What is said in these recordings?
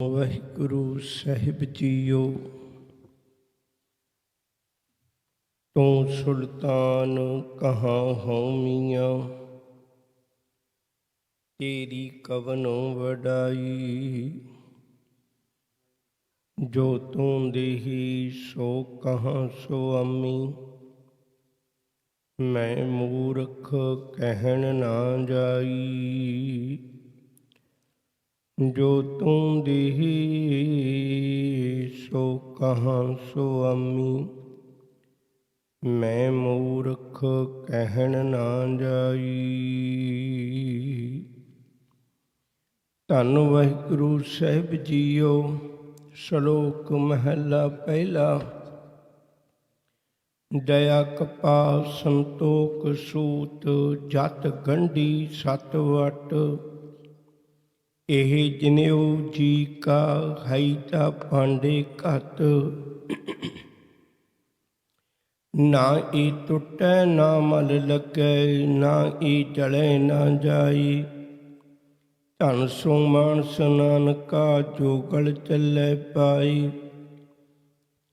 ਵਾਹਿਗੁਰੂ ਸਾਹਿਬ JIO. ਤੂੰ ਸੁਲਤਾਨ ਕਹਾਂ ਹਉ ਮੀਆਂ, ਤੇਰੀ ਕਵਨੋ ਵਡਾਈ। ਜੋ ਤੂੰ ਦੇਹੀ ਸੋ ਕਹਾਂ ਸੁਆਮੀ, ਮੈਂ ਮੂਰਖ ਕਹਿਣ ਨਾ ਜਾਈ। ਜੋ ਤੂੰ ਦੇਹੀ ਸੋ ਕਹਾਂ ਸੁਆਮੀ, ਮੈਂ ਮੂਰਖ ਕਹਿਣ ਨਾ ਜਾਈ। ਧੰਨ ਵਾਹਿਗੁਰੂ ਸਾਹਿਬ ਜੀਓ। ਸ਼ਲੋਕ ਮਹਲਾ ਪਹਿਲਾ। ਦਇਆ ਕਪਾ ਸੰਤੋਖ ਸੂਤ, ਜਤ ਗੰਢੀ ਸਤ ਵਟ। ਇਹ ਜਨੇਊ ਜੀ ਕਾ ਹਾਈ ਤਾਂ ਭਾਂਡੇ ਘਤ। ਨਾ ਇਹ ਟੁੱਟੈ ਨਾ ਮਲ ਲੱਗੈ, ਨਾ ਇਹ ਜਲੈ ਨਾ ਜਾਈ। ਧਨ ਸੋ ਮਾਨਸ ਨਾਨਕਾ, ਜੋ ਗਲ ਚੱਲੈ ਪਾਈ।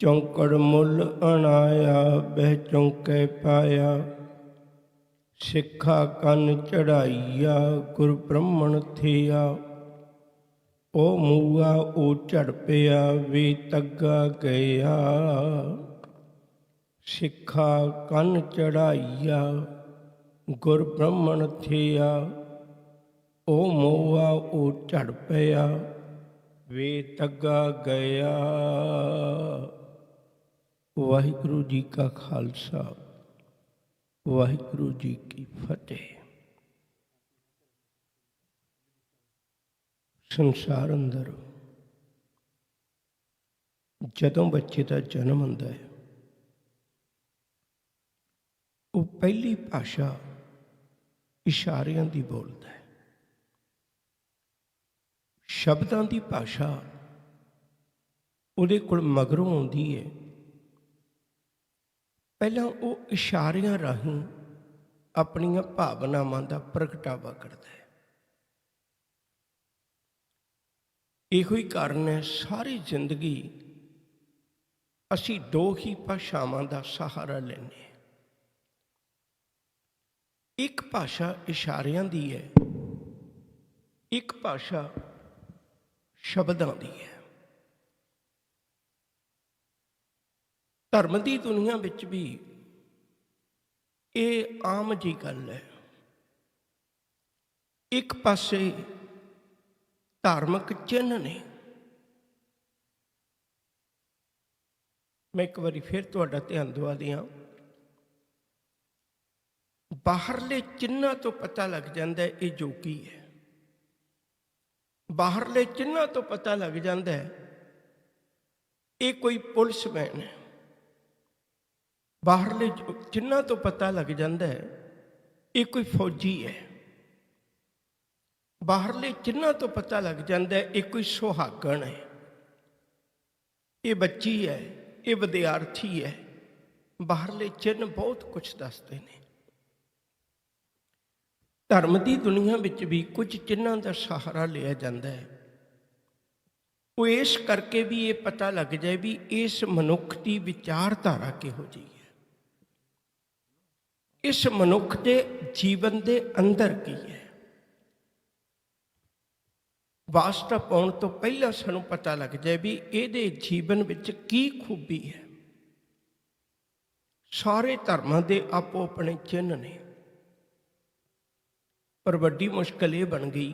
ਚੌਂਕੜ ਮੁੱਲ ਅਣਾਇਆ, ਬਹਿ ਚੌਂਕੈ ਪਾਇਆ। ਸਿੱਖਾ ਕੰਨ ਚੜਾਈਆ, ਗੁਰ ਬ੍ਰਹਮਣ ਥਿਆ। ਉਹ ਮੂਆ ਉਹ ਝੜ ਪਿਆ, ਵੇ ਤੱਗਾ ਗਿਆ। ਸਿੱਖਾ ਕੰਨ ਚੜਾਈਆ, ਗੁਰ ਬ੍ਰਹਮਣ ਥਿਆ। ਉਹ ਮੂਆ ਉਹ ਝੜ ਪਿਆ, ਵੇ ਤੱਗਾ ਗਿਆ। ਵਾਹਿਗੁਰੂ ਜੀ ਕਾ ਖਾਲਸਾ, ਵਾਹਿਗੁਰੂ ਜੀ ਕੀ ਫਤਿਹ। ਸੰਸਾਰ ਅੰਦਰ ਜਦੋਂ ਬੱਚੇ ਦਾ ਜਨਮ ਹੁੰਦਾ ਹੈ, ਉਹ ਪਹਿਲੀ ਭਾਸ਼ਾ ਇਸ਼ਾਰਿਆਂ ਦੀ ਬੋਲਦਾ ਹੈ। ਸ਼ਬਦਾਂ ਦੀ ਭਾਸ਼ਾ ਉਹਦੇ ਕੋਲ ਮਗਰੋਂ ਆਉਂਦੀ ਹੈ। ਪਹਿਲਾਂ ਉਹ ਇਸ਼ਾਰਿਆਂ ਰਾਹੀਂ ਆਪਣੀਆਂ ਭਾਵਨਾਵਾਂ ਦਾ ਪ੍ਰਗਟਾਵਾ ਕਰਦਾ ਹੈ। ਇਹੋ ਹੀ ਕਾਰਨ ਹੈ ਸਾਰੀ ਜ਼ਿੰਦਗੀ ਅਸੀਂ ਦੋ ਹੀ ਭਾਸ਼ਾਵਾਂ ਦਾ ਸਹਾਰਾ ਲੈਂਦੇ ਹਾਂ। ਇੱਕ ਭਾਸ਼ਾ ਇਸ਼ਾਰਿਆਂ ਦੀ ਹੈ, ਇੱਕ ਭਾਸ਼ਾ ਸ਼ਬਦਾਂ ਦੀ ਹੈ। ਧਰਮ ਦੀ ਦੁਨੀਆ ਵਿੱਚ ਵੀ ਇਹ ਆਮ ਜੀ ਗੱਲ ਹੈ। ਇੱਕ ਪਾਸੇ ਧਾਰਮਿਕ ਚਿੰਨ੍ਹ ਨੇ। ਮੈਂ ਇੱਕ ਵਾਰੀ ਫਿਰ ਤੁਹਾਡਾ ਧਿਆਨ ਦਿਵਾ ਦਿਆਂ। ਬਾਹਰਲੇ ਚਿੰਨ੍ਹਾਂ ਤੋਂ ਪਤਾ ਲੱਗ ਜਾਂਦਾ ਇਹ ਜੋਗੀ ਹੈ। ਬਾਹਰਲੇ ਚਿੰਨ੍ਹਾਂ ਤੋਂ ਪਤਾ ਲੱਗ ਜਾਂਦਾ ਇਹ ਕੋਈ ਪੁਲਿਸਮੈਨ ਹੈ। ਬਾਹਰਲੇ ਚਿੰਨ੍ਹਾਂ ਤੋਂ ਪਤਾ ਲੱਗ ਜਾਂਦਾ ਇਹ ਕੋਈ ਫੌਜੀ ਹੈ। ਬਾਹਰਲੇ ਚਿੰਨ੍ਹਾਂ ਤੋਂ ਪਤਾ ਲੱਗ ਜਾਂਦਾ ਇਹ ਕੋਈ ਸੁਹਾਗਣ ਹੈ, ਇਹ ਬੱਚੀ ਹੈ, ਇਹ ਵਿਦਿਆਰਥੀ ਹੈ। ਬਾਹਰਲੇ ਚਿੰਨ੍ਹ ਬਹੁਤ ਕੁਝ ਦੱਸਦੇ ਨੇ। ਧਰਮ ਦੀ ਦੁਨੀਆ ਵਿੱਚ ਵੀ ਕੁਝ ਚਿੰਨ੍ਹਾਂ ਦਾ ਸਹਾਰਾ ਲਿਆ ਜਾਂਦਾ ਹੈ। ਉਹ ਇਸ ਕਰਕੇ ਵੀ ਇਹ ਪਤਾ ਲੱਗ ਜਾਏ ਵੀ ਇਸ ਮਨੁੱਖ ਦੀ ਵਿਚਾਰਧਾਰਾ ਕਿਹੋ ਜਿਹੀ ਹੈ, ਇਸ ਮਨੁੱਖ ਦੇ ਜੀਵਨ ਦੇ ਅੰਦਰ ਕੀ ਹੈ। ਵਾਸਤਾ ਪਾਉਣ ਤੋਂ ਪਹਿਲਾਂ ਸਾਨੂੰ ਪਤਾ ਲੱਗ ਜਾਏ ਵੀ ਇਹਦੇ ਜੀਵਨ ਵਿੱਚ ਕੀ ਖੂਬੀ ਹੈ। ਸਾਰੇ ਧਰਮਾਂ ਦੇ ਆਪੋ ਆਪਣੇ ਚਿੰਨ੍ਹ ਨੇ, ਪਰ ਵੱਡੀ ਮੁਸ਼ਕਲ ਇਹ ਬਣ ਗਈ,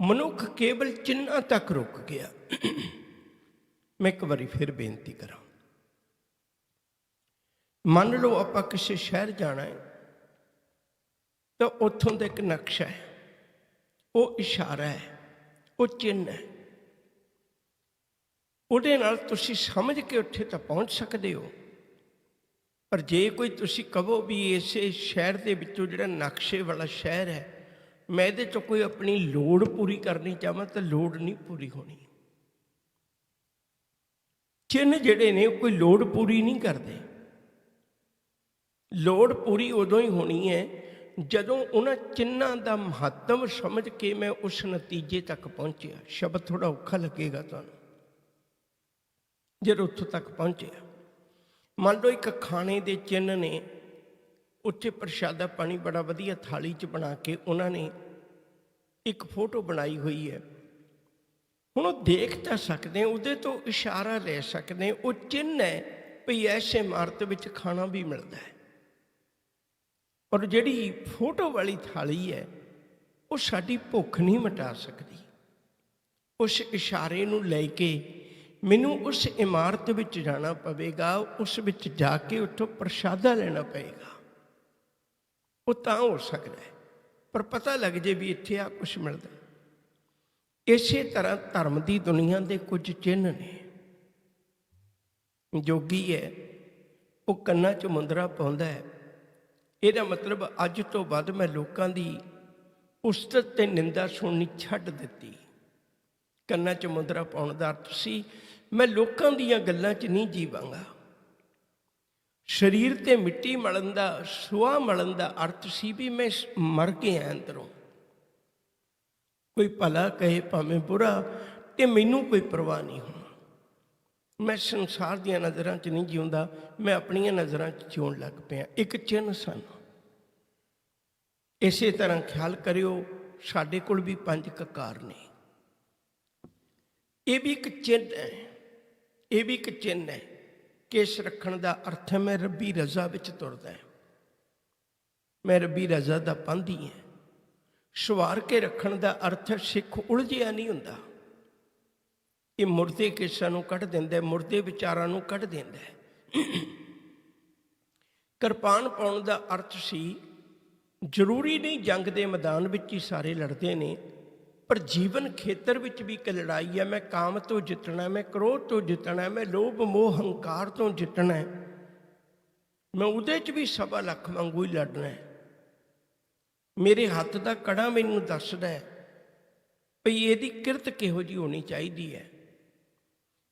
ਮਨੁੱਖ ਕੇਵਲ ਚਿੰਨ੍ਹਾਂ ਤੱਕ ਰੁਕ ਗਿਆ। ਮੈਂ ਇੱਕ ਵਾਰੀ ਫਿਰ ਬੇਨਤੀ ਕਰਾਂ। ਮੰਨ ਲਓ ਆਪਾਂ ਕਿਸੇ ਸ਼ਹਿਰ ਜਾਣਾ ਹੈ, ਤਾਂ ਉੱਥੋਂ ਦਾ ਇੱਕ ਨਕਸ਼ਾ ਹੈ, ਉਹ ਇਸ਼ਾਰਾ ਹੈ, ਉਹ ਚਿੰਨ੍ਹ ਹੈ। ਉਹਦੇ ਨਾਲ ਤੁਸੀਂ ਸਮਝ ਕੇ ਉੱਥੇ ਤਾਂ ਪਹੁੰਚ ਸਕਦੇ ਹੋ। ਪਰ ਜੇ ਕੋਈ ਤੁਸੀਂ ਕਹੋ ਵੀ ਇਸੇ ਸ਼ਹਿਰ ਦੇ ਵਿੱਚੋਂ ਜਿਹੜਾ ਨਕਸ਼ੇ ਵਾਲਾ ਸ਼ਹਿਰ ਹੈ, ਮੈਂ ਇਹਦੇ 'ਚੋਂ ਕੋਈ ਆਪਣੀ ਲੋੜ ਪੂਰੀ ਕਰਨੀ ਚਾਹਾਂ ਤਾਂ ਲੋੜ ਨਹੀਂ ਪੂਰੀ ਹੋਣੀ। ਚਿੰਨ੍ਹ ਜਿਹੜੇ ਨੇ ਕੋਈ ਲੋੜ ਪੂਰੀ ਨਹੀਂ ਕਰਦੇ। ਲੋੜ ਪੂਰੀ ਉਦੋਂ ਹੀ ਹੋਣੀ ਹੈ ਜਦੋਂ ਉਹਨਾਂ ਚਿੰਨ੍ਹਾਂ ਦਾ ਮਹੱਤਵ ਸਮਝ ਕੇ ਮੈਂ ਉਸ ਨਤੀਜੇ ਤੱਕ ਪਹੁੰਚਿਆ। ਸ਼ਬਦ ਥੋੜ੍ਹਾ ਔਖਾ ਲੱਗੇਗਾ ਤੁਹਾਨੂੰ। ਜਦੋਂ ਉੱਥੋਂ ਤੱਕ ਪਹੁੰਚਿਆ, ਮੰਨ ਲਓ ਇੱਕ ਖਾਣੇ ਦੇ ਚਿੰਨ੍ਹ ਨੇ, ਉੱਥੇ ਪ੍ਰਸ਼ਾਦਾ ਪਾਣੀ ਬੜਾ ਵਧੀਆ ਥਾਲੀ 'ਚ ਬਣਾ ਕੇ ਉਹਨਾਂ ਨੇ ਇੱਕ ਫੋਟੋ ਬਣਾਈ ਹੋਈ ਹੈ। ਹੁਣ ਉਹ ਦੇਖ ਤਾਂ ਸਕਦੇ, ਉਹਦੇ ਤੋਂ ਇਸ਼ਾਰਾ ਲੈ ਸਕਦੇ, ਉਹ ਚਿੰਨ੍ਹ ਹੈ ਵੀ ਐਸੇ ਇਮਾਰਤ ਵਿੱਚ ਖਾਣਾ ਵੀ ਮਿਲਦਾ ਹੈ। ਪਰ ਜਿਹੜੀ ਫੋਟੋ ਵਾਲੀ ਥਾਲੀ ਹੈ ਉਹ ਸਾਡੀ ਭੁੱਖ ਨਹੀਂ ਮਿਟਾ ਸਕਦੀ। ਉਸ ਇਸ਼ਾਰੇ ਨੂੰ ਲੈ ਕੇ ਮੈਨੂੰ ਉਸ ਇਮਾਰਤ ਵਿੱਚ ਜਾਣਾ ਪਵੇਗਾ, ਉਸ ਵਿੱਚ ਜਾ ਕੇ ਉੱਥੋਂ ਪ੍ਰਸ਼ਾਦਾ ਲੈਣਾ ਪਏਗਾ। ਉਹ ਤਾਂ ਹੋ ਸਕਦਾ ਹੈ, ਪਰ ਪਤਾ ਲੱਗ ਜੇ ਵੀ ਇੱਥੇ ਆ ਕੁਛ ਮਿਲਦਾ। ਇਸੇ ਤਰ੍ਹਾਂ ਧਰਮ ਦੀ ਦੁਨੀਆ ਦੇ ਕੁਝ ਚਿੰਨ੍ਹ ਨੇ। ਜੋਗੀ ਹੈ, ਉਹ ਕੰਨਾਂ 'ਚ ਮੁੰਦਰਾ ਪਾਉਂਦਾ ਹੈ। ਇਹਦਾ ਮਤਲਬ ਅੱਜ ਤੋਂ ਬਾਅਦ ਮੈਂ ਲੋਕਾਂ ਦੀ ਉਸਤਤ ਤੇ ਨਿੰਦਾ ਸੁਣਨੀ ਛੱਡ ਦਿੱਤੀ। ਕੰਨਾਂ 'ਚ ਮੁੰਦਰਾ ਪਾਉਣ ਦਾ ਅਰਥ ਸੀ ਮੈਂ ਲੋਕਾਂ ਦੀਆਂ ਗੱਲਾਂ 'ਚ ਨਹੀਂ ਜੀਵਾਂਗਾ। ਸਰੀਰ ਤੇ ਮਿੱਟੀ ਮਲਣ ਦਾ, ਸੁਆਹ ਮਲਣ ਦਾ ਅਰਥ ਸੀ ਵੀ ਮੈਂ ਮਰ ਗਿਆ ਅੰਦਰੋਂ। ਕੋਈ ਭਲਾ ਕਹੇ ਭਾਵੇਂ ਬੁਰਾ, ਤੇ ਮੈਨੂੰ ਕੋਈ ਪਰਵਾਹ ਨਹੀਂ ਹੋਣਾ। ਮੈਂ ਸੰਸਾਰ ਦੀਆਂ ਨਜ਼ਰਾਂ 'ਚ ਨਹੀਂ ਜਿਉਂਦਾ, ਮੈਂ ਆਪਣੀਆਂ ਨਜ਼ਰਾਂ 'ਚ ਜਿਉਣ ਲੱਗ ਪਿਆ। ਇੱਕ ਚਿੰਨ੍ਹ ਸਨ। ਇਸੇ ਤਰ੍ਹਾਂ ਖਿਆਲ ਕਰਿਓ, ਸਾਡੇ ਕੋਲ ਵੀ 5 ਕਕਾਰ ਨੇ। ਇਹ ਵੀ ਇੱਕ ਚਿੰਨ੍ਹ ਹੈ, ਇਹ ਵੀ ਇੱਕ ਚਿੰਨ੍ਹ ਹੈ। ਕੇਸ ਰੱਖਣ ਦਾ ਅਰਥ ਹੈ ਮੈਂ ਰੱਬੀ ਰਜ਼ਾ ਵਿੱਚ ਤੁਰਦਾ, ਮੈਂ ਰੱਬੀ ਰਜ਼ਾ ਦਾ ਪਾਂਧੀ ਹਾਂ। ਸਵਾਰ ਕੇ ਰੱਖਣ ਦਾ ਅਰਥ ਹੈ ਸਿੱਖ ਉਲਝਿਆ ਨਹੀਂ ਹੁੰਦਾ। ਇਹ ਮੁਰਦੇ ਕੇਸਾਂ ਨੂੰ ਕੱਢ ਦਿੰਦਾ, ਮੁਰਦੇ ਵਿਚਾਰਾਂ ਨੂੰ ਕੱਢ ਦਿੰਦਾ। ਕਿਰਪਾਨ ਪਾਉਣ ਦਾ ਅਰਥ ਸੀ ਜ਼ਰੂਰੀ ਨਹੀਂ ਜੰਗ ਦੇ ਮੈਦਾਨ ਵਿੱਚ ਹੀ ਸਾਰੇ ਲੜਦੇ ਨੇ, ਪਰ ਜੀਵਨ ਖੇਤਰ ਵਿੱਚ ਵੀ ਇੱਕ ਲੜਾਈ ਹੈ। ਮੈਂ ਕਾਮ ਤੋਂ ਜਿੱਤਣਾ, ਮੈਂ ਕ੍ਰੋਧ ਤੋਂ ਜਿੱਤਣਾ, ਮੈਂ ਲੋਭ ਮੋਹ ਹੰਕਾਰ ਤੋਂ ਜਿੱਤਣਾ, ਮੈਂ ਉਹਦੇ 'ਚ ਵੀ 1.25 ਲੱਖ ਵਾਂਗੂ ਹੀ ਲੜਨਾ ਹੈ। ਮੇਰੇ ਹੱਥ ਦਾ ਕੜਾ ਮੈਨੂੰ ਦੱਸਦਾ ਵੀ ਇਹਦੀ ਕਿਰਤ ਕਿਹੋ ਜਿਹੀ ਹੋਣੀ ਚਾਹੀਦੀ ਹੈ।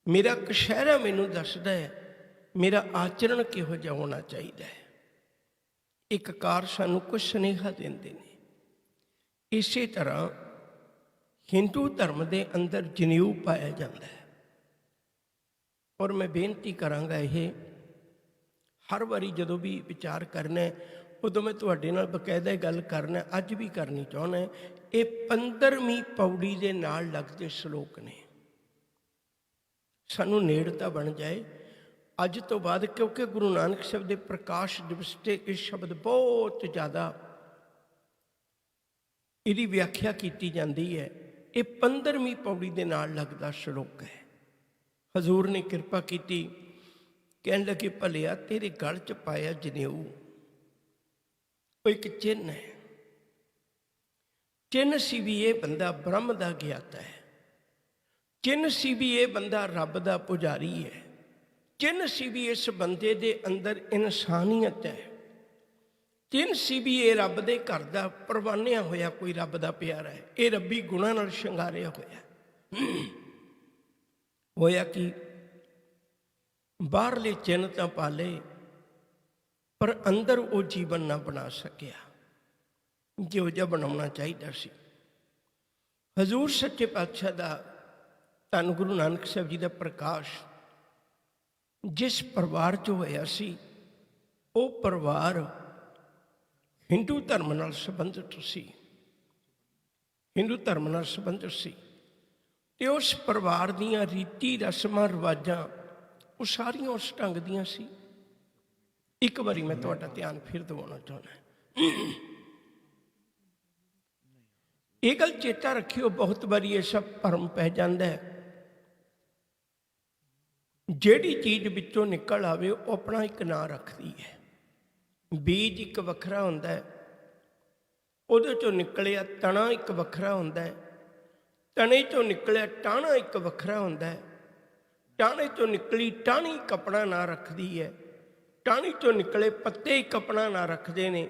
ਮੇਰਾ ਕਸ਼ਹਿਰਾ ਮੈਨੂੰ ਦੱਸਦਾ ਹੈ ਮੇਰਾ ਆਚਰਣ ਕਿਹੋ ਜਿਹਾ ਹੋਣਾ ਚਾਹੀਦਾ ਹੈ। ਇੱਕ ਕਾਰ ਸਾਨੂੰ ਕੁਝ ਸੁਨੇਹਾ ਦਿੰਦੇ ਨੇ। ਇਸੇ ਤਰ੍ਹਾਂ ਹਿੰਦੂ ਧਰਮ ਦੇ ਅੰਦਰ ਜਨੇਊ ਪਾਇਆ ਜਾਂਦਾ ਹੈ। ਔਰ ਮੈਂ ਬੇਨਤੀ ਕਰਾਂਗਾ, ਇਹ ਹਰ ਵਾਰੀ ਜਦੋਂ ਵੀ ਵਿਚਾਰ ਕਰਨਾ ਉਦੋਂ ਮੈਂ ਤੁਹਾਡੇ ਨਾਲ ਬਕਾਇਦਾ ਗੱਲ ਕਰਨਾ, ਅੱਜ ਵੀ ਕਰਨੀ ਚਾਹੁੰਦਾ। ਇਹ 15ਵੀਂ ਪੌੜੀ ਦੇ ਨਾਲ ਲੱਗਦੇ ਸ਼ਲੋਕ ਨੇ। ਸਾਨੂੰ ਨੇੜਤਾ ਬਣ ਜਾਏ ਅੱਜ ਤੋਂ ਬਾਅਦ, ਕਿਉਂਕਿ ਗੁਰੂ ਨਾਨਕ ਸਾਹਿਬ ਦੇ ਪ੍ਰਕਾਸ਼ ਦਿਵਸ 'ਤੇ ਇਹ ਸ਼ਬਦ ਬਹੁਤ ਜ਼ਿਆਦਾ ਇਹਦੀ ਵਿਆਖਿਆ ਕੀਤੀ ਜਾਂਦੀ ਹੈ। ਇਹ 15ਵੀਂ ਪੌੜੀ ਦੇ ਨਾਲ ਲੱਗਦਾ ਸ਼ਲੋਕ ਹੈ। ਹਜ਼ੂਰ ਨੇ ਕਿਰਪਾ ਕੀਤੀ, ਕਹਿਣ ਲੱਗੇ ਭਲਿਆ ਤੇਰੇ ਗਲ 'ਚ ਪਾਇਆ ਜਨੇਊ। ਉਹ ਇੱਕ ਚਿੰਨ੍ਹ ਹੈ। ਚਿੰਨ੍ਹ ਸੀ ਵੀ ਇਹ ਬੰਦਾ ਬ੍ਰਹਮ ਦਾ ਗਿਆਤਾ ਹੈ। ਚਿੰਨ੍ਹ ਸੀ ਵੀ ਇਹ ਬੰਦਾ ਰੱਬ ਦਾ ਪੁਜਾਰੀ ਹੈ। ਚਿੰਨ੍ਹ ਸੀ ਵੀ ਇਸ ਬੰਦੇ ਦੇ ਅੰਦਰ ਇਨਸਾਨੀਅਤ ਹੈ। ਚਿੰਨ੍ਹ ਸੀ ਵੀ ਇਹ ਰੱਬ ਦੇ ਘਰ ਦਾ ਪਰਵਾਨਿਆ ਹੋਇਆ ਕੋਈ ਰੱਬ ਦਾ ਪਿਆਰਾ ਹੈ। ਇਹ ਰੱਬੀ ਗੁਣਾਂ ਨਾਲ ਸ਼ਿੰਗਾਰਿਆ ਹੋਇਆ। ਹੋਇਆ ਕਿ ਬਾਹਰਲੇ ਚਿੰਨ੍ਹ ਤਾਂ ਪਾਲੇ, ਪਰ ਅੰਦਰ ਉਹ ਜੀਵਨ ਨਾ ਬਣਾ ਸਕਿਆ ਜਿਹੋ ਜਿਹਾ ਬਣਾਉਣਾ ਚਾਹੀਦਾ ਸੀ। ਹਜ਼ੂਰ ਸੱਚੇ ਪਾਤਸ਼ਾਹ ਦਾ, ਧੰਨ ਗੁਰੂ ਨਾਨਕ ਸਾਹਿਬ ਜੀ ਦਾ ਪ੍ਰਕਾਸ਼ ਜਿਸ ਪਰਿਵਾਰ 'ਚ ਹੋਇਆ ਸੀ, ਉਹ ਪਰਿਵਾਰ ਹਿੰਦੂ ਧਰਮ ਨਾਲ ਸੰਬੰਧਿਤ ਸੀ। ਹਿੰਦੂ ਧਰਮ ਨਾਲ ਸੰਬੰਧਿਤ ਸੀ ਤੇ ਉਸ ਪਰਿਵਾਰ ਦੀਆਂ ਰੀਤੀ ਰਸਮਾਂ ਰਿਵਾਜਾਂ ਉਹ ਸਾਰੀਆਂ ਉਸ ਢੰਗ ਦੀਆਂ ਸੀ। ਇੱਕ ਵਾਰੀ ਮੈਂ ਤੁਹਾਡਾ ਧਿਆਨ ਫਿਰ ਦਿਵਾਉਣਾ ਚਾਹੁੰਦਾ। ਇਹ ਗੱਲ ਚੇਤਾ ਰੱਖਿਓ, ਬਹੁਤ ਵਾਰੀ ਇਹ ਸਭ ਭਰਮ ਪੈ ਜਾਂਦਾ ਹੈ। ਜਿਹੜੀ ਚੀਜ਼ ਵਿੱਚੋਂ ਨਿਕਲ ਆਵੇ ਉਹ ਆਪਣਾ ਇੱਕ ਨਾਂ ਰੱਖਦੀ ਹੈ। ਬੀਜ ਇੱਕ ਵੱਖਰਾ ਹੁੰਦਾ ਹੈ, ਉਹਦੇ 'ਚੋਂ ਨਿਕਲਿਆ ਤਣਾ ਇੱਕ ਵੱਖਰਾ ਹੁੰਦਾ ਹੈ, ਤਣੇ 'ਚੋਂ ਨਿਕਲਿਆ ਟਾਹਣਾ ਇੱਕ ਵੱਖਰਾ ਹੁੰਦਾ ਹੈ, ਟਾਹਣੇ 'ਚੋਂ ਨਿਕਲੀ ਟਾਹਣੀ ਇੱਕ ਆਪਣਾ ਨਾਂ ਰੱਖਦੀ ਹੈ, ਟਾਹਣੀ 'ਚੋਂ ਨਿਕਲੇ ਪੱਤੇ ਇੱਕ ਆਪਣਾ ਨਾਂ ਰੱਖਦੇ ਨੇ,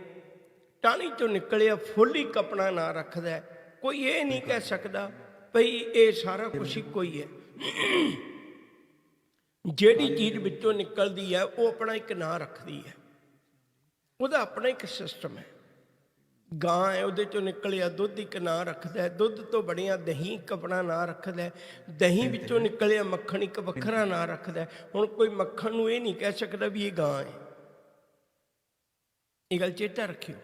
ਟਾਹਣੀ 'ਚੋਂ ਨਿਕਲਿਆ ਫੁੱਲ ਇੱਕ ਆਪਣਾ ਨਾਂ ਰੱਖਦਾ ਹੈ। ਕੋਈ ਇਹ ਨਹੀਂ ਕਹਿ ਸਕਦਾ ਭਈ ਇਹ ਸਾਰਾ ਕੁਛ ਇੱਕੋ ਹੀ ਹੈ। ਜਿਹੜੀ ਚੀਜ਼ ਵਿੱਚੋਂ ਨਿਕਲਦੀ ਹੈ ਉਹ ਆਪਣਾ ਇੱਕ ਨਾਂ ਰੱਖਦੀ ਹੈ, ਉਹਦਾ ਆਪਣਾ ਇੱਕ ਸਿਸਟਮ ਹੈ। ਗਾਂ ਹੈ, ਉਹਦੇ ਚੋਂ ਨਿਕਲਿਆ ਦੁੱਧ ਇੱਕ ਨਾਂ ਰੱਖਦਾ ਹੈ, ਦੁੱਧ ਤੋਂ ਬਣਿਆ ਦਹੀਂ ਇੱਕ ਆਪਣਾ ਨਾਂ ਰੱਖਦਾ ਹੈ, ਦਹੀਂ ਵਿੱਚੋਂ ਨਿਕਲਿਆ ਮੱਖਣ ਇੱਕ ਵੱਖਰਾ ਨਾਂ ਰੱਖਦਾ ਹੈ। ਹੁਣ ਕੋਈ ਮੱਖਣ ਨੂੰ ਇਹ ਨਹੀਂ ਕਹਿ ਸਕਦਾ ਵੀ ਇਹ ਗਾਂ ਹੈ, ਇਹ ਗੱਲ ਚੇਤਾ ਰੱਖਿਓ।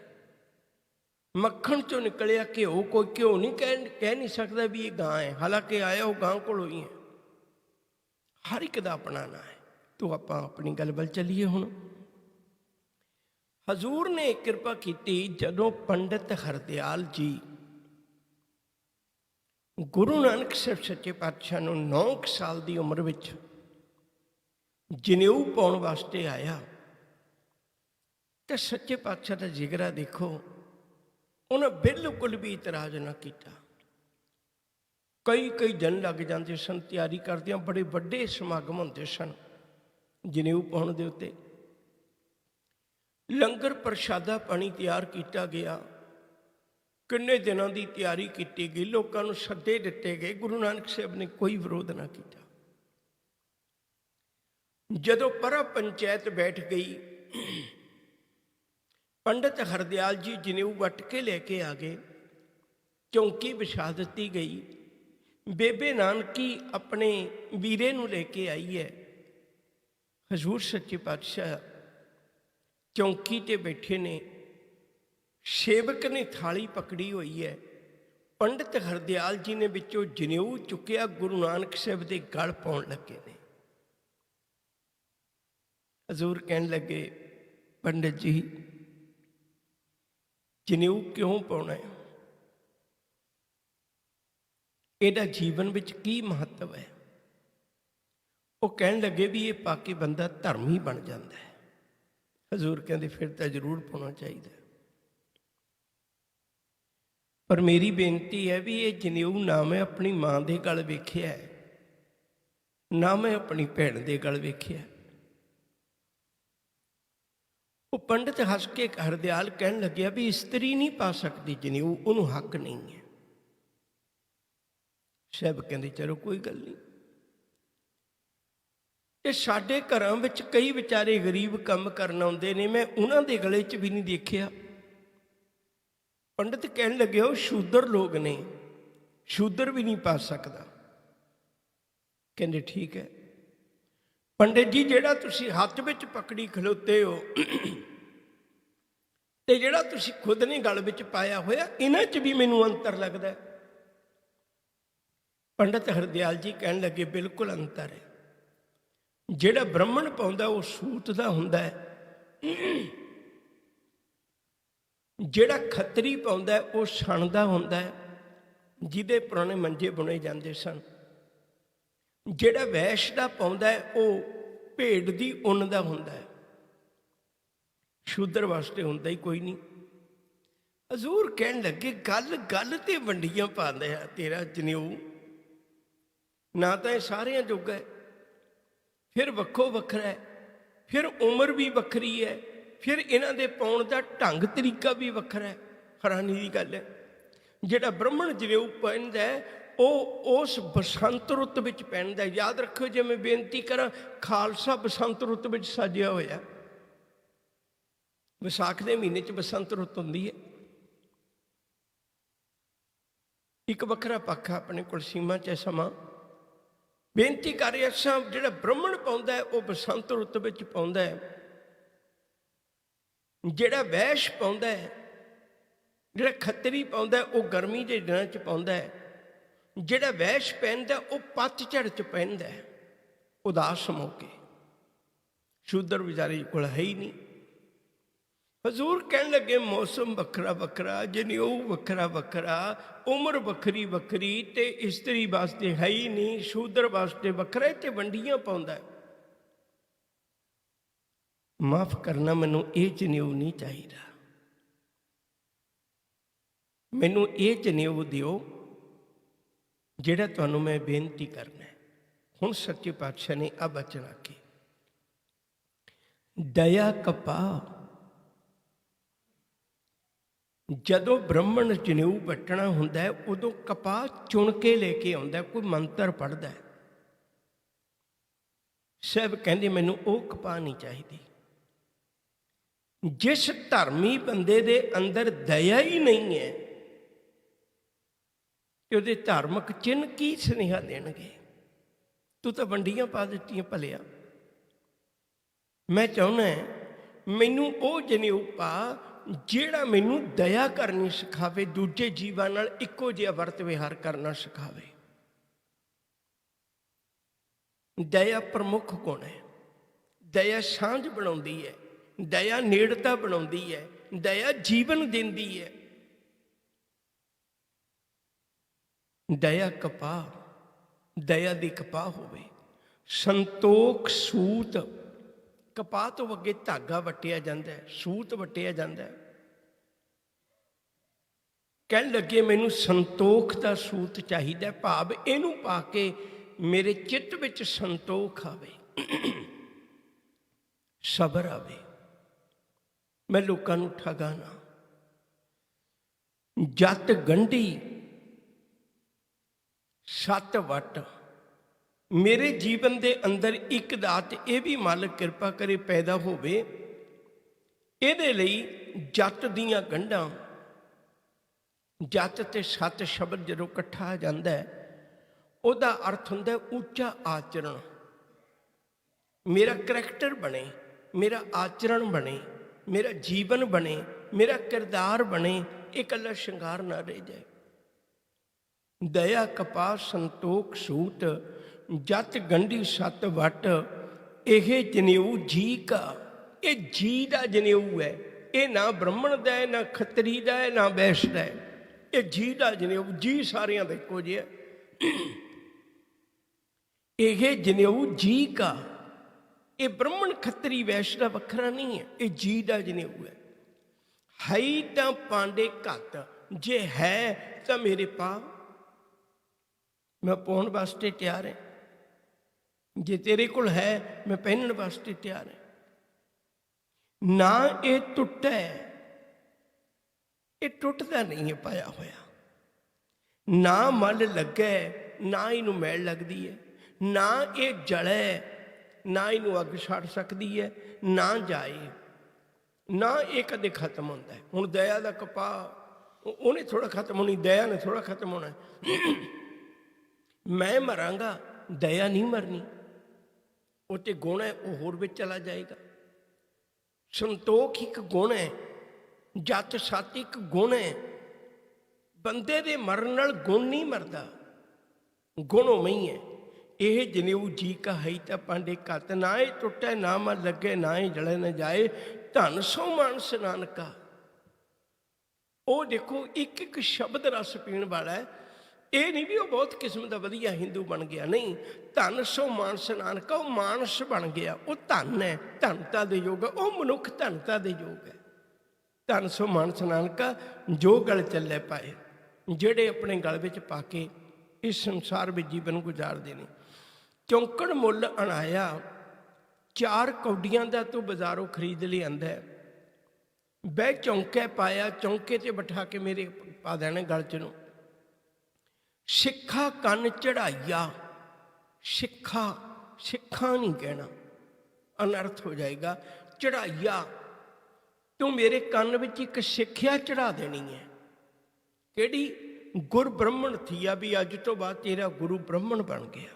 ਮੱਖਣ ਚੋਂ ਨਿਕਲਿਆ ਘਿਓ, ਕੋਈ ਘਿਓ ਨਹੀਂ ਕਹਿ ਨਹੀਂ ਸਕਦਾ ਵੀ ਇਹ ਗਾਂ ਹੈ, ਹਾਲਾਂਕਿ ਆਇਆ ਉਹ ਗਾਂ ਕੋਲੋਂ ਹੀ ਹੈ। ਹਰ ਇੱਕ ਦਾ ਆਪਣਾ ਨਾਂ ਹੈ। ਤੋ ਆਪਾਂ ਆਪਣੀ ਗੱਲ ਵੱਲ ਚੱਲੀਏ। ਹੁਣ ਹਜ਼ੂਰ ਨੇ ਕਿਰਪਾ ਕੀਤੀ, ਜਦੋਂ ਪੰਡਿਤ ਹਰਦਿਆਲ ਜੀ ਗੁਰੂ ਨਾਨਕ ਸਾਹਿਬ ਸੱਚੇ ਪਾਤਸ਼ਾਹ ਨੂੰ 9 ਸਾਲ ਦੀ ਉਮਰ ਵਿੱਚ ਜਨੇਊ ਪਾਉਣ ਵਾਸਤੇ ਆਇਆ, ਤੇ ਸੱਚੇ ਪਾਤਸ਼ਾਹ ਦਾ ਜਿਗਰਾ ਦੇਖੋ, ਉਹਨਾਂ ਬਿਲਕੁਲ ਵੀ ਇਤਰਾਜ਼ ਨਾ ਕੀਤਾ। ਕਈ ਦਿਨ ਲੱਗ ਜਾਂਦੇ ਸਨ ਤਿਆਰੀ ਕਰਦਿਆਂ, ਬੜੇ ਵੱਡੇ ਸਮਾਗਮ ਹੁੰਦੇ ਸਨ ਜਨੇਊ ਪਾਉਣ ਦੇ ਉੱਤੇ। ਲੰਗਰ ਪ੍ਰਸ਼ਾਦਾ ਪਾਣੀ ਤਿਆਰ ਕੀਤਾ ਗਿਆ, ਕਿੰਨੇ ਦਿਨਾਂ ਦੀ ਤਿਆਰੀ ਕੀਤੀ ਗਈ, ਲੋਕਾਂ ਨੂੰ ਸੱਦੇ ਦਿੱਤੇ ਗਏ। ਗੁਰੂ ਨਾਨਕ ਸਾਹਿਬ ਨੇ ਕੋਈ ਵਿਰੋਧ ਨਾ ਕੀਤਾ। ਜਦੋਂ ਪਰਾ ਪੰਚਾਇਤ ਬੈਠ ਗਈ, ਪੰਡਿਤ ਹਰਦਿਆਲ ਜੀ ਜਨੇਊ ਵੱਟ ਕੇ ਲੈ ਕੇ ਆ ਗਏ, ਚੌਂਕੀ ਵਿਛਾ ਦਿੱਤੀ ਗਈ। ਬੇਬੇ ਨਾਨਕੀ ਆਪਣੇ ਵੀਰੇ ਨੂੰ ਲੈ ਕੇ ਆਈ ਹੈ। ਹਜ਼ੂਰ ਸੱਚੇ ਪਾਤਸ਼ਾਹ ਚੌਂਕੀ ਤੇ ਬੈਠੇ ਨੇ, ਸੇਵਕ ਨੇ ਥਾਲੀ ਪਕੜੀ ਹੋਈ ਹੈ। ਪੰਡਿਤ ਹਰਦਿਆਲ ਜੀ ਨੇ ਵਿੱਚੋਂ ਜਨੇਊ ਚੁੱਕਿਆ, ਗੁਰੂ ਨਾਨਕ ਸਾਹਿਬ ਦੇ ਗਲ ਪਾਉਣ ਲੱਗੇ ਨੇ। ਹਜ਼ੂਰ ਕਹਿਣ ਲੱਗੇ, ਪੰਡਿਤ ਜੀ ਜਨੇਊ ਕਿਉਂ ਪਾਉਣਾ ਹੈ? ਇਹਦਾ ਜੀਵਨ ਵਿੱਚ ਕੀ ਮਹੱਤਵ ਹੈ? ਉਹ ਕਹਿਣ ਲੱਗੇ ਵੀ ਇਹ ਪਾ ਕੇ ਬੰਦਾ ਧਰਮੀ ਬਣ ਜਾਂਦਾ ਹੈ। ਹਜ਼ੂਰ ਕਹਿੰਦੇ ਫਿਰ ਤਾਂ ਜ਼ਰੂਰ ਪਾਉਣਾ ਚਾਹੀਦਾ, ਪਰ ਮੇਰੀ ਬੇਨਤੀ ਹੈ ਵੀ ਇਹ ਜਨੇਊ ਨਾ ਮੈਂ ਆਪਣੀ ਮਾਂ ਦੇ ਗਲ ਵੇਖਿਆ ਹੈ, ਨਾ ਮੈਂ ਆਪਣੀ ਭੈਣ ਦੇ ਗਲ ਵੇਖਿਆ। ਉਹ ਪੰਡਿਤ ਹੱਸ ਕੇ ਹਰਦਿਆਲ ਕਹਿਣ ਲੱਗਿਆ ਵੀ ਇਸਤਰੀ ਨਹੀਂ ਪਾ ਸਕਦੀ ਜਨੇਊ, ਉਹਨੂੰ ਹੱਕ ਨਹੀਂ ਹੈ। ਸਾਹਿਬ ਕਹਿੰਦੇ ਚਲੋ ਕੋਈ ਗੱਲ ਨਹੀਂ। ਇਹ ਸਾਡੇ ਘਰਾਂ ਵਿੱਚ ਕਈ ਵਿਚਾਰੇ ਗਰੀਬ ਕੰਮ ਕਰਨ ਆਉਂਦੇ ਨੇ, ਮੈਂ ਉਹਨਾਂ ਦੇ ਗਲੇ 'ਚ ਵੀ ਨਹੀਂ ਦੇਖਿਆ। ਪੰਡਿਤ ਕਹਿਣ ਲੱਗੇ ਉਹ ਸ਼ੂਦਰ ਲੋਕ ਨੇ, ਸ਼ੂਦਰ ਵੀ ਨਹੀਂ ਪਾ ਸਕਦਾ। ਕਹਿੰਦੇ ਠੀਕ ਹੈ ਪੰਡਿਤ ਜੀ, ਜਿਹੜਾ ਤੁਸੀਂ ਹੱਥ ਵਿੱਚ ਪਕੜੀ ਖਲੋਤੇ ਹੋ ਤੇ ਜਿਹੜਾ ਤੁਸੀਂ ਖੁਦ ਨੇ ਗਲ ਵਿੱਚ ਪਾਇਆ ਹੋਇਆ, ਇਹਨਾਂ 'ਚ ਵੀ ਮੈਨੂੰ ਅੰਤਰ ਲੱਗਦਾ। ਪੰਡਿਤ ਹਰਦਿਆਲ ਜੀ ਕਹਿਣ ਲੱਗੇ ਬਿਲਕੁਲ ਅੰਤਰ ਹੈ। ਜਿਹੜਾ ਬ੍ਰਾਹਮਣ ਪਾਉਂਦਾ ਉਹ ਸੂਤ ਦਾ ਹੁੰਦਾ ਹੈ, ਜਿਹੜਾ ਖੱਤਰੀ ਪਾਉਂਦਾ ਉਹ ਸਣ ਦਾ ਹੁੰਦਾ ਹੈ, ਜਿਹਦੇ ਪੁਰਾਣੇ ਮੰਜੇ ਬੁਣੇ ਜਾਂਦੇ ਸਨ। ਜਿਹੜਾ ਵੈਸ਼ ਦਾ ਪਾਉਂਦਾ ਹੈ ਉਹ ਭੇਡ ਦੀ ਉੱਨ ਦਾ ਹੁੰਦਾ ਹੈ, ਸ਼ੂਦਰ ਵਾਸਤੇ ਹੁੰਦਾ ਹੀ ਕੋਈ ਨਹੀਂ। ਹਜ਼ੂਰ ਕਹਿਣ ਲੱਗੇ ਗੱਲ ਤੇ ਵੰਡੀਆਂ ਪਾਉਂਦੇ ਆ ਤੇਰਾ ਜਨੇਊ, ਨਾ ਤਾਂ ਇਹ ਸਾਰਿਆਂ ਜੋਗਾ ਹੈ, ਫਿਰ ਵੱਖੋ ਵੱਖਰਾ ਹੈ, ਫਿਰ ਉਮਰ ਵੀ ਵੱਖਰੀ ਹੈ, ਫਿਰ ਇਹਨਾਂ ਦੇ ਪਾਉਣ ਦਾ ਢੰਗ ਤਰੀਕਾ ਵੀ ਵੱਖਰਾ ਹੈ। ਹੈਰਾਨੀ ਦੀ ਗੱਲ ਹੈ, ਜਿਹੜਾ ਬ੍ਰਾਹਮਣ ਜਨੇਊ ਪਹਿਨਦਾ ਹੈ ਉਹ ਉਸ ਬਸੰਤ ਰੁੱਤ ਵਿੱਚ ਪਹਿਨਦਾ। ਯਾਦ ਰੱਖੋ, ਜੇ ਮੈਂ ਬੇਨਤੀ ਕਰਾਂ, ਖਾਲਸਾ ਬਸੰਤ ਰੁੱਤ ਵਿੱਚ ਸਾਜਿਆ ਹੋਇਆ। ਵਿਸਾਖ ਦੇ ਮਹੀਨੇ 'ਚ ਬਸੰਤ ਰੁੱਤ ਹੁੰਦੀ ਹੈ। ਇੱਕ ਵੱਖਰਾ ਪੱਖ ਆਪਣੇ ਕੋਲ ਸੀਮਾ 'ਚ ਸਮਾਂ ਬੇਨਤੀ ਕਰ ਰਿਹਾ ਸਾਂ। ਜਿਹੜਾ ਬ੍ਰਾਹਮਣ ਪਾਉਂਦਾ ਹੈ ਉਹ ਬਸੰਤ ਰੁੱਤ ਵਿੱਚ ਪਾਉਂਦਾ ਹੈ, ਜਿਹੜਾ ਵੈਸ਼ ਪਾਉਂਦਾ ਹੈ, ਜਿਹੜਾ ਖੱਤਰੀ ਪਾਉਂਦਾ ਉਹ ਗਰਮੀ ਦੇ ਦਿਨਾਂ 'ਚ ਪਾਉਂਦਾ ਹੈ, ਜਿਹੜਾ ਵੈਸ਼ ਪਹਿਨਦਾ ਉਹ ਪਤਝੜ 'ਚ ਪਹਿਨਦਾ ਹੈ, ਉਦਾਸ ਮੌਕੇ। ਸ਼ੂਦਰ ਵਿਚਾਰੇ ਕੋਲ ਹੈ ਹੀ ਨਹੀਂ। ਹਜ਼ੂਰ ਕਹਿਣ ਲੱਗੇ ਮੌਸਮ ਵੱਖਰਾ ਵੱਖਰਾ, ਜਨੇਊ ਵੱਖਰਾ ਵੱਖਰਾ, ਉਮਰ ਵੱਖਰੀ ਵੱਖਰੀ, ਤੇ ਇਸਤਰੀ ਵਾਸਤੇ ਹੈ ਹੀ ਨਹੀਂ, ਸ਼ੂਦਰ ਵਾਸਤੇ ਵੱਖਰਾ, ਤੇ ਵੰਡੀਆਂ ਪਾਉਂਦਾ। ਮਾਫ ਕਰਨਾ, ਮੈਨੂੰ ਇਹ ਜਨੇਊ ਨਹੀਂ ਚਾਹੀਦਾ। ਮੈਨੂੰ ਇਹ ਜਨੇਊ ਦਿਓ ਜਿਹੜਾ ਤੁਹਾਨੂੰ ਮੈਂ ਬੇਨਤੀ ਕਰਨਾ ਹੈ। ਹੁਣ ਸੱਚੇ ਪਾਤਸ਼ਾਹ ਨੇ ਆ ਬਚਨ ਆਖੇ, ਦਇਆ ਕਪਾ। ਜਦੋਂ ਬ੍ਰਾਹਮਣ ਜਨੇਊ ਵੱਟਣਾ ਹੁੰਦਾ ਹੈ ਉਦੋਂ ਕਪਾਹ ਚੁਣ ਕੇ ਲੈ ਕੇ ਆਉਂਦਾ, ਕੋਈ ਮੰਤਰ ਪੜ੍ਹਦਾ ਹੈ। ਸਾਹਿਬ ਕਹਿੰਦੇ ਮੈਨੂੰ ਉਹ ਕਪਾਹ ਨਹੀਂ ਚਾਹੀਦੀ जिस धर्मी बंदे दे अंदर दया ही नहीं है कि ਉਹਦੇ धार्मिक चिन्ह की सुनेहा देणगे। तू तो वंडियां पा दित्तियां भलिया। मैं चाहुंदा मैनू ਉਹ ਜਨੇਊ ਪਾ ਜਿਹੜਾ ਮੈਨੂੰ दया करनी सिखावे, दूजे जीवां नाल इक्को जिहा वरत विहार करना सिखावे। दया प्रमुख गुण है। दया सांझ बनाउंदी है, दया नेड़ता बनाउंदी है, दया जीवन दिंदी है। दया कपाह, दया दी कपाह होवे। संतोख सूत, कपाह तो अगे धागा वटिया जाता है, सूत वटिया जाता है। कहन लगे मैनू संतोख का सूत चाहिए, भाव इनू पा के मेरे चित्त विच संतोख आवे, सबर आवे, मैं लोगों नू ठगा ना। जत गंढी सत वट, मेरे जीवन के अंदर एक दात ये भी मालिक कृपा करे पैदा होवे। इहदे लई जत दियां गंढां, जत ते सत शब्द जदों इकट्ठा आ जांदा है, उहदा अर्थ हुंदा है ऊंचा आचरण। मेरा करैक्टर बने, मेरा आचरण बने, मेरा जीवन बने, मेरा किरदार बने, ये इकल्ला श्रृंगार ना रह जाए। दया कपाह संतोख सूत, जत गंढी सत वट, यह जनेऊ जी का। ये जी का जनेऊ है, ये ना ब्राह्मण का है, ना खत्तरी का है, ना वैश्य का है। ये जी का जनेऊ, जी सारियां दा इक्को जिहा। यह जनेऊ जी का, ये ब्राह्मण खत्तरी वैश्य का वखरा नहीं है, ये जी का जनेऊ है। हई तां पांडे घत, जे है तो मेरे पा, मैं पाउण वास्ते तैयार है। जे तेरे कोल है मैं पहनण वास्ते तैयार है। ना ये टुटा है, ये टुटदा नहीं है पाया होया। ना मल लगे, ना इनू मैल लगती है, ना ये जले, ना इनू अग छड़ सकती है, ना जाए, ना ये कदे खत्म होता है। हुण दया का कपाह उन्हें थोड़ा खत्म होनी, दया ने थोड़ा खत्म होना है। मैं मरांगा, दया नहीं मरनी। वो तो गुण है, वो होर विच चला जाएगा। संतोख एक गुण है, जत सत एक गुण है। बंदे दे मरन नाल गुण नहीं मरदा, गुण उवें ही है। यह जनेऊ जी का है तो पांडे घत, ना ही टुटे, ना मन लगे, ना ही जले न जाए, धन सो मानस नानका। वो देखो एक एक शब्द रस पीण वाला है। ये नहीं भी वो बहुत किस्म का वधिया हिंदू बन गया, नहीं। धन सो मानस नानका, वो मानस बन गया, वो धन है, धनता दे योग है, वो मनुख धनता दे योग है। धन सो मानस नानका, जो गल चले पाए, जेड़े अपने गल विच पा के इस संसार में जीवन गुजारते हैं। चौंकड़ मुल अनाया, 4 कौडियां का तू बाजारों खरीद लिया, बह चौंके पाया, चौंके ते बिठा के मेरे पा देने गल च नूं। सिखा कन चढ़ाइया, सिखा, सिखा नहीं कहना, अनर्थ हो जाएगा। चढ़ाइया, तू मेरे कन विच एक सिक्ख्या चढ़ा देनी है। केड़ी? गुर ब्राह्मण थी, भी अज तो बाद तेरा गुरु ब्राह्मण बन गया।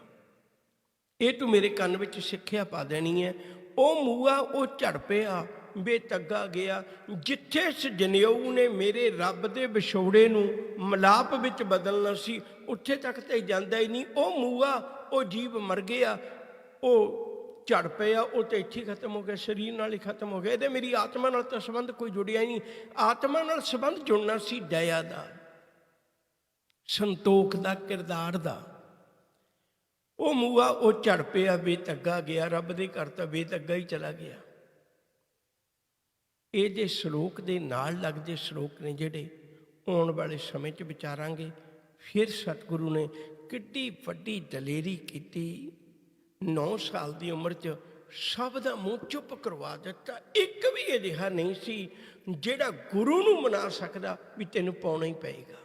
ये तू मेरे कन विच सिक्ख्या पा देनी है। वो मूआ वो झड़ पिया, बेतगा गया। जिथे इस जनेऊ ने मेरे रब दे विछोड़े नूं मलाप विच बदलना सी, उत्थे तक तो जांदा ही नहीं। वो मूआ वो जीव मर गया, वो झड़ पिया, वो तो इत्थे खत्म हो गया, शरीर नाल ही खत्म हो गया। ये मेरी आत्मा नाल तो संबंध कोई जुड़िया ही नहीं। आत्मा नाल संबंध जुड़ना सी दया दा, संतोख दा, किरदार दा। वो मूआ वो झड़ पिया, बेतगा गया, रब दे घर तो बेतगा ही चला गया। ये श्लोक के नाल लगते श्लोक ने जिहड़े आने वाले समय च विचारांगे। फिर सतगुरु ने किड्डी वड्डी दलेरी की। 9 साल की उम्र च सब का मूँह चुप करवा दिता। एक भी अजिहा नहीं सी जिहड़ा गुरु नूं मना सकदा भी तैनूं पाउणा ही पेगा।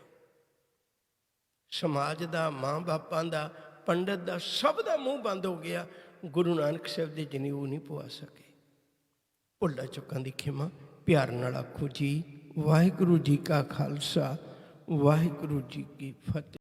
समाज का, माँ बापां का, पंडित का, सब का मूँह बंद हो गया। गुरु नानक साहब के जनेऊ नहीं पवा सके। भुल्ला चुकां दी खिमा ਪਿਆਰ ਨਾਲ ਆਖੋ ਜੀ, ਵਾਹਿਗੁਰੂ ਜੀ ਕਾ ਖਾਲਸਾ, ਵਾਹਿਗੁਰੂ ਜੀ ਕੀ ਫਤਿਹ।